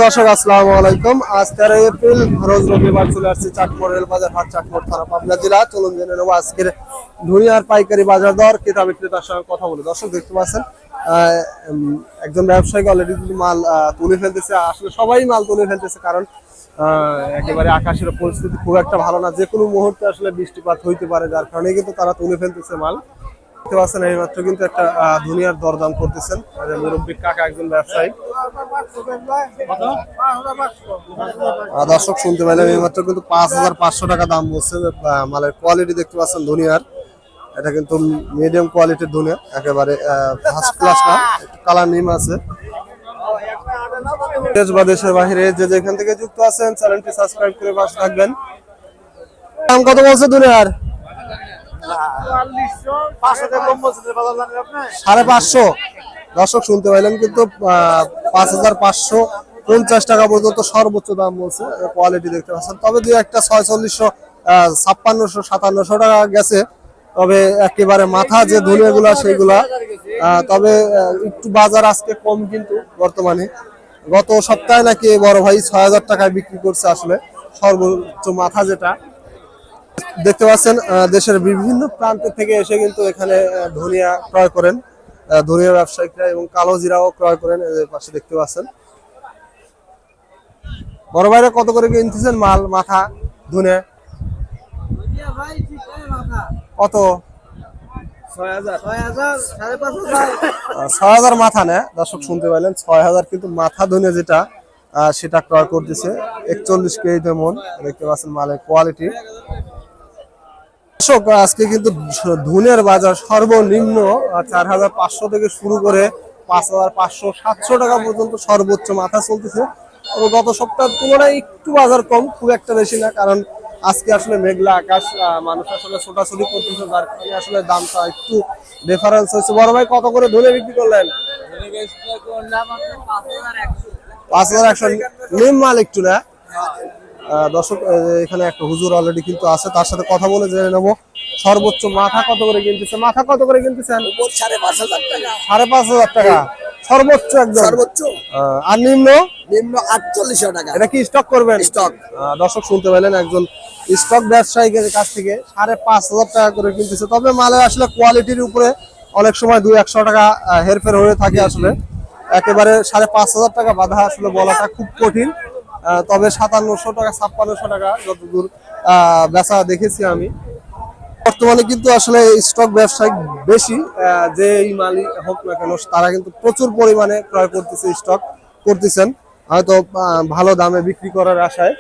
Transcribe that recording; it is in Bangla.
দর্শক আসসালামু আলাইকুম। আজ 13 এপ্রিল রোজ রবিবার চলে আসছে চাটমোড় রেলবাজার হাট, চাটমোড় থানা, পাবনা জেলা। চলুন জেনে নেবো আজকের ধনিয়ার পাইকারি বাজার দর, ক্রেতা বিক্রেতার সঙ্গে কথা বলে। দর্শক দেখতে পাচ্ছেন একজন ব্যবসায়ী অলরেডি কিন্তু মাল তুলে ফেলতেছে। আসলে সবাই মাল তুলে ফেলতেছে, কারণ একেবারে আকাশের পরিস্থিতি খুব একটা ভালো না, যে কোনো মুহূর্তে আসলে বৃষ্টিপাত হইতে পারে, যার কারণে কিন্তু তারা তুলে ফেলতেছে মাল। দেখতে পাচ্ছেন এইমাত্র কিন্তু একটা ধনিয়ার দরদাম করতেছেন মুরব্বী কাকা, একজন ব্যবসায়ী। দর্শক শুনতে পাইলেন এইমাত্র কিন্তু 5,500 টাকা দাম বলছে। মালের কোয়ালিটি দেখতে পাচ্ছেন ধনিয়ার, এটা কিন্তু মিডিয়াম কোয়ালিটির ধনিয়া, একেবারে ফার্স্ট ক্লাস না, কালার নিম আছে। দেশ বা দেশের বাইরে যে যেখান থেকে যুক্ত আছেন চ্যানেলটি সাবস্ক্রাইব করে পাশে থাকবেন। দাম কত বলছে ধনিয়ার? 550। দর্শক শুনতে পাইলেন কিন্তু 5,550 টাকা পর্যন্ত সর্বোচ্চ দাম বলছে। কোয়ালিটি দেখতে পাচ্ছেন, তবে দুই একটা 6,400, 5,600, 5,700 টাকা গেছে। তবে একেবারে মাথা যে ধনিয়া গুলা সেইগুলা, তবে একটু বাজার আজকে কম কিন্তু বর্তমানে। গত সপ্তাহে নাকি বড় ভাই 6,000 টাকায় বিক্রি করছে আসলে সর্বোচ্চ মাথা যেটা। দেখতে পাচ্ছেন দেশের বিভিন্ন প্রান্ত থেকে এসে কিন্তু এখানে ধনিয়া ক্রয় করেন ধনিয়া ব্যবসায়িকরা, এবং কালো জিরাও ক্রয় করেন। এর পাশে দেখতে পাচ্ছেন বড় ভাইরা কত করে কিনতেছেন মাল মাথা ধনিয়া? কত? 6,000 মাথা নেয়। দর্শক শুনতে পাইলেন 6,000 কিন্তু মাথা ধনিয়া যেটা, সেটা ক্রয় করতেছে 41 কেজিতে মন। দেখতে পাচ্ছেন মালের কোয়ালিটি। আজকে কিন্তু ধনিয়ার বাজার সর্বনিম্ন 4,500 থেকে শুরু করে 5,500-700 টাকা পর্যন্ত সর্বোচ্চ মাথা চলতেছে। তবে গত সপ্তাহের তুলনায় একটু বাজার কম, খুব একটা বেশি না, কারণ আজকে আসলে মেঘলা আকাশ, মানুষ আসলে ছোটাছুটি করতেছে, যার কারণে আসলে দামটা একটু ডিফারেন্স হয়েছে। বড় ভাই কত করে ধনিয়া বিক্রি করলেন? 5,100। নিম মাল একটু না। দর্শক এখানে একটা হুজুর অলরেডি কিন্তু আছে, তার সাথে কথা বলে জেনে নেবো সর্বোচ্চ মাথা কত করে কিনতেছে। মাথা কত করে কিনতেছেন? 5,500 টাকা। 5,500 টাকা সর্বোচ্চ, একদম সর্বোচ্চ। আর নিম্ন? নিম্ন 4800 টাকা। এটা কি স্টক করবেন? স্টক। দর্শক শুনতে পেলেন একজন স্টক ব্যবসায়ীর কাছ থেকে 5,500 টাকা করে কিনতেছে। তবে মালের আসলে কোয়ালিটির উপরে অনেক সময় 200-100 টাকা হেরফের হয়ে থাকে। আসলে একেবারে 5,500 টাকা বাধা আসলে বলাটা খুব কঠিন। তবে 5,700 টাকা, 5,600 টাকা যতদূর বেচা দেখেছি আমি। বর্তমানে কিন্তু আসলে স্টক ব্যবসায়িক বেশি, যে এই মালই হোক না কেন তারা কিন্তু প্রচুর পরিমাণে ক্রয় করতেছে, স্টক করতেছেন, হয়তো ভালো দামে বিক্রি করার আশায়।